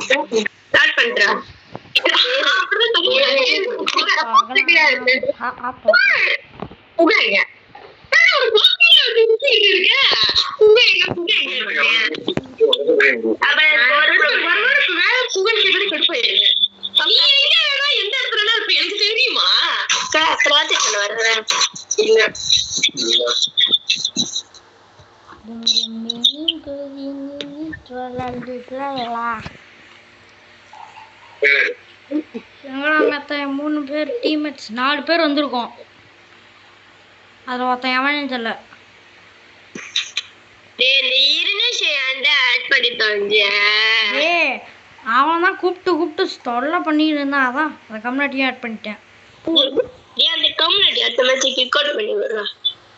Start பண்றேன். மூணு பேர் டீம்மேட்ஸ் 4 பேர் வந்திருக்கோம். அதுல ஒருத்தன் எவனு தெரியல. அவன் தான் கூப்பிட்டு தொல்லை பண்ணிட்டு இருந்தான். அதான் அந்த கம்யூனிட்டியும் ஆட் பண்ணிட்டேன்.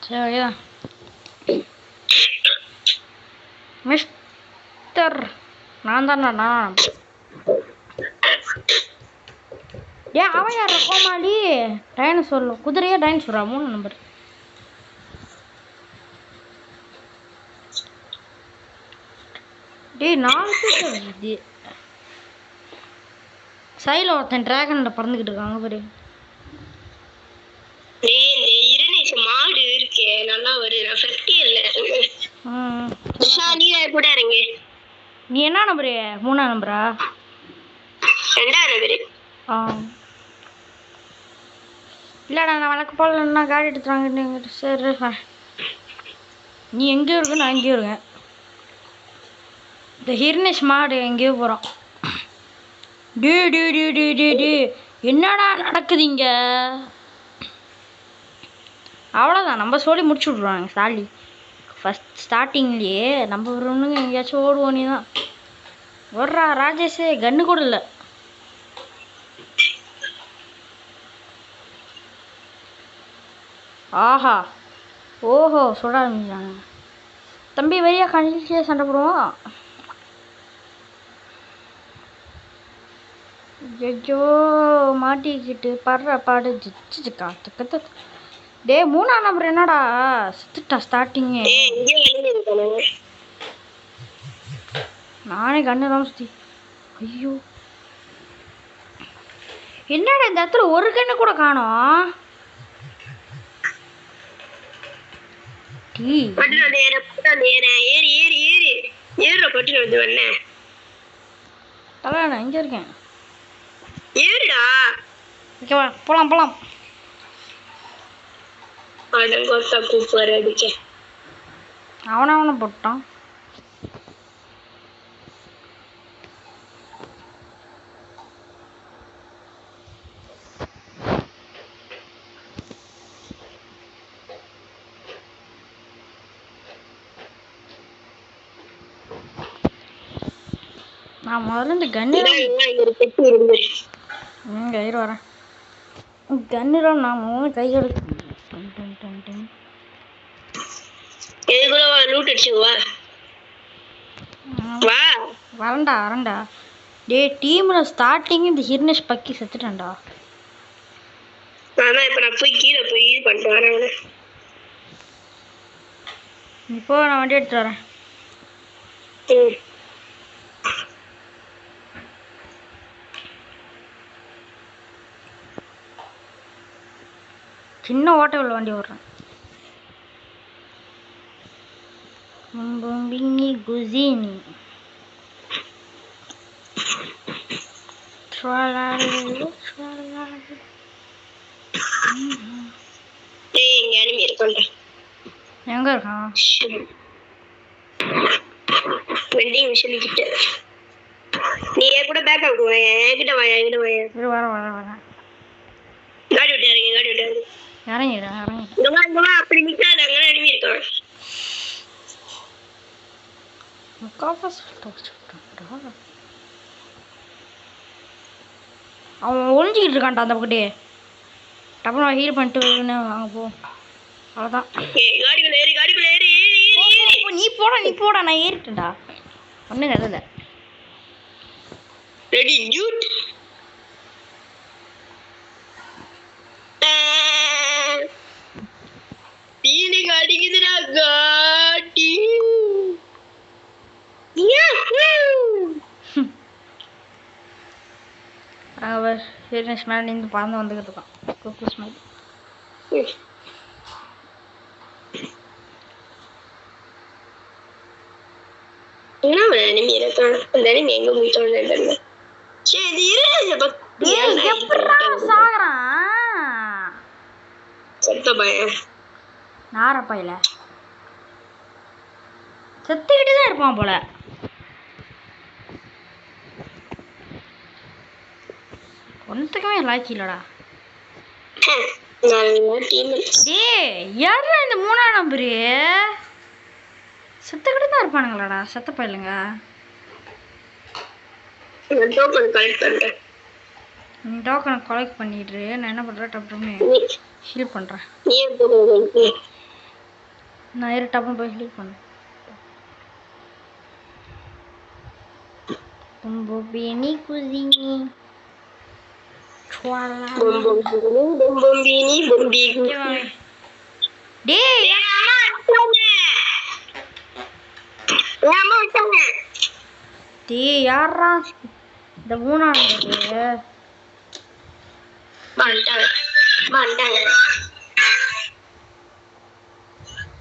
சரிதான் மிஸ்டர். நான் தானண்ணா. ஏன் அவன் யார கோமாளி? டைனோசர் குதிரையா டைனோசரா? 3 நம்பர். டேய் 4 பேர் வருது. சைல ஒருத்தன் டிராகன்ல பறந்துகிட்டு இருக்காங்க பாரு. மாடு இருக்கே நல்லா ஒரு எஃபெக்டே இல்ல. நீ கூட இறங்கு. நீ என்ன நம்பரு? 3ஆம் நம்பரா? 2ஆம் நம்பரு. இல்லடா நான் வழக்கு போல காடி எடுத்துறாங்க. சரி நீ எங்கேயோ இருக்கு, நான் எங்கேயோ இருக்கேன். இந்த ஹிர்னேஷ் மாடு எங்கேயோ போகிறான். டே என்னடா நடக்குது இங்கே? அவ்வளோதான், நம்ம சொல்லி முடிச்சு விட்ருவாங்க சாலி. ஃபஸ்ட் ஸ்டார்டிங்லேயே நம்ம ஒன்றுங்க எங்கேயாச்சும் ஓடுவோம். நீ தான் வர்றா ராஜேஷே. கன்று கூட இல்லை. ஆஹா ஓஹோ சுட ஆரம்பிச்சாங்க. தம்பி வரியா கழிச்சே சண்டை போடுவோம். ஐயோ மாட்டிக்கிட்டு படுற பாடு ஜிச்சு காத்து. டே 3ஆம் நம்பர் என்னடா செத்துட்டா ஸ்டார்டிங்கே. நானே கண்ணு தான் சுற்றி. ஐயோ என்னடா இந்த இடத்துல ஒரு கண்ணு கூட காணோம். தலை இங்க இருக்கேன். ஓகேவா போலாம். அவனை போட்டான். நான் முதல்ல இந்த கன்னிரம் கயிறு வரேன். கன்னிரம் நான் மூணு கை எடுத்து வரண்டா. டே டீம்ல ஸ்டார்டிங் இந்த ஹிர்னேஷ் பக்கி செத்துட்டான்டா. இப்போ நான் வண்டி எடுத்து வரேன். சின்ன ஓட்ட உள்ள வண்டி ஓடுறேன். குசினி எங்க இருக்கான்? வெண்டிங் மிஷின் கிட்ட. நீ ஏன் கூட பேக் அவுட் வாயா? என்கிட்ட வாயா. வர காடி விட்டு இறங்கிடுறேன். அப்படி நிக்காத, அங்கதான் எனிமி இருக்கான். அவன் ஒளிஞ்சிக்கிட்டு இருக்கான்டா அந்த பக்கத்தே. டப்புனு ஹீல் பண்ணிட்டு அங்கே போ. அவ்வளோதான். நீ போடா நான் ஏறிட்டேன்டா. ஒன்றும் கதை அடிக்குதுடா காட்டி. ஹீரோயின்ஸ் மேலே நின்று பறந்து வந்துக்கிட்டு இருக்கான் குக்கூஸ் மாதிரி. என்ன அனிமி இருக்கான்? அந்த அனிமி எங்க போயிட்டோன்னு தெரியல. சரி இது எப்படா சாகுறான் சத்த பயம் நாரப்பையில செத்துக்கிட்டு தான் இருப்பான் போல. ஒன்றுத்துக்குமே லாக்கி இல்லடா. டேய் யாரா இந்த 3ஆம் நம்பரு? செத்துக்கிட்டு தான் இருப்பானுங்களாடா செத்த பயிலுங்க. டோக்கன் கலெக்ட் பண்றேன். நீ டோக்கனை கலெக்ட் பண்ணிட்டு நான் என்ன பண்ணுறேன் டப்புன்னு ஹீல் பண்ணுறேன். நான் இரு டப்புன்னு போய் ஹீல் பண்ணுறேன். Bombini cosini. Chuala. Bombini, bombini. Deh, Lama sangat. deh, யாரா இந்த 3ஆம் நம்பரு? மாண்டாங்க.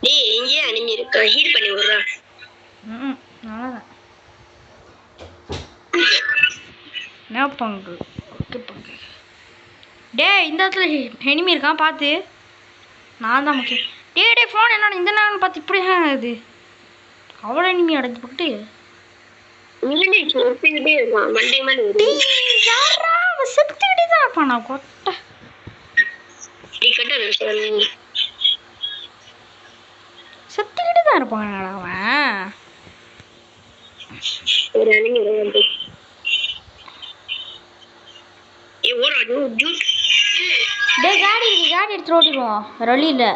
டேய் இங்கே அனிமி இருக்கா? ஹீல் பண்ணி விடுறா. அவ்வளோதான். என்ன பங்கு? ஓகே பங்கு. டேய் இந்த இடத்துல எனிமி இருக்கான் பார்த்து. நான் தான் முக்கியம். டே ஃபோன் என்னோட இந்த நேரம் பார்த்து இப்படி ஆகுது. அவ்வளோ எனிமி அடைஞ்சு போட்டு செத்துக்கிட்டே தான் இருப்பான். நான் கொட்டை செத்துக்கிட்டே தான் இருப்பான் அவன். டேய் காடி எடுத்து ஓட்டிடுவோம் வழி இல்லை.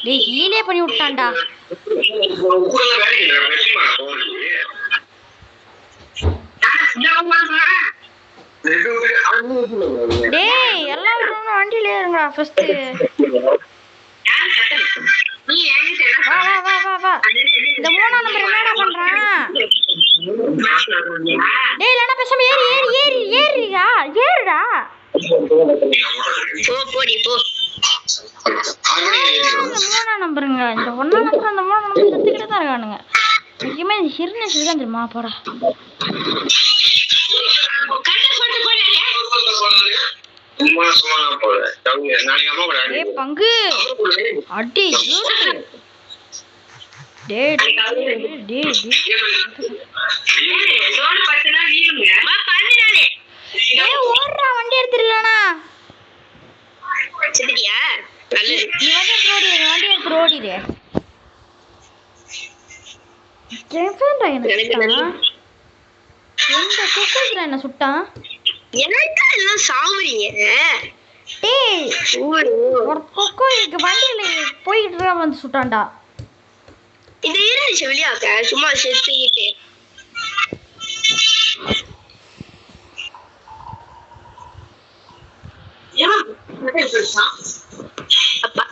டேய் ஹீலே பண்ணி விட்டான்டா. டேய் எல்லாம் வண்டியில ஏறுங்கடா ஃபர்ஸ்ட். வா இந்த 3ஆம் நம்பர் என்னடா பண்றான்? டேய் இல்லனா பேசாம ஏறுடா. போடி போ. 3ஆம் நம்பருங்க. இந்த 1ஆம் நம்பர் அந்த 3ஆம் நம்பர் செத்துக்கிட்டே தான் இருக்கானுங்க. முக்கியமா இந்த ஹிர்னஸ் தான் தெரியுமா போடா. டேய் பங்கு அடி டேய் ஓடுறா வண்டி எடுத்துடலண்ணா. நீ வண்டி எடுத்து ஓடிடு. எந்த குக்கர்ல என்ன சுட்டான்? டேய் ஒரு கொக்கோ இங்க வண்டியில போயிட்டு வந்து சுட்டான்டா. இது இருந்துச்சு வெளியாக்க சும்மா செத்துக்கிட்டு. அப்பா